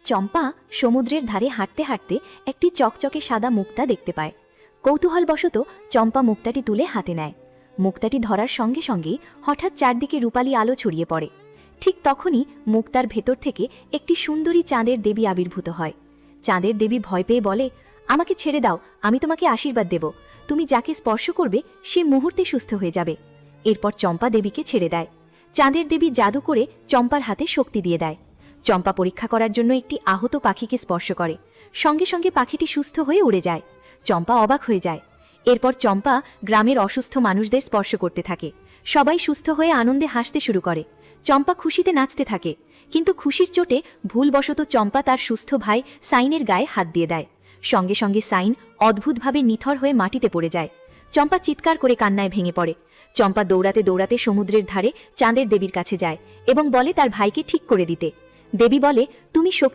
চম্পা সমুদ্রের ধারে হাঁটতে হাঁটতে একটি চকচকে সাদা মুক্তা দেখতে পায়। কৌতূহলবশত চম্পা মুক্তাটি তুলে হাতে নেয়। মুক্তাটি ধরার সঙ্গে সঙ্গেই হঠাৎ চারদিকে রূপালী আলো ছড়িয়ে পড়ে। ঠিক তখনই মুক্তার ভেতর থেকে একটি সুন্দরী চাঁদের দেবী আবির্ভূত হয়। চাঁদের দেবী ভয় পেয়ে বলে, আমাকে ছেড়ে দাও, আমি তোমাকে আশীর্বাদ দেব। তুমি যাকে স্পর্শ করবে সে মুহূর্তে সুস্থ হয়ে যাবে। এরপর চম্পা দেবীকে ছেড়ে দেয়। চাঁদের দেবী জাদু করে চম্পার হাতে শক্তি দিয়ে দেয়। চম্পা পরীক্ষা করার জন্য একটি আহত পাখিকে স্পর্শ করে। সঙ্গে সঙ্গে পাখিটি সুস্থ হয়ে উড়ে যায়। চম্পা অবাক হয়ে যায়। এরপর চম্পা গ্রামের অসুস্থ মানুষদের স্পর্শ করতে থাকে। সবাই সুস্থ হয়ে আনন্দে হাসতে শুরু করে। চম্পা খুশিতে নাচতে থাকে। কিন্তু খুশির চোটে ভুলবশত চম্পা তার সুস্থ ভাই সাইনের গায়ে হাত দিয়ে দেয়। সঙ্গে সঙ্গে সাইন অদ্ভুতভাবে নিথর হয়ে মাটিতে পড়ে যায়। চম্পা চিৎকার করে কান্নায় ভেঙে পড়ে। চম্পা দৌড়াতে দৌড়াতে সমুদ্রের ধারে চাঁদের দেবীর কাছে যায় এবং বলে তার ভাইকে ঠিক করে দিতে। দেবী বলে, তুমি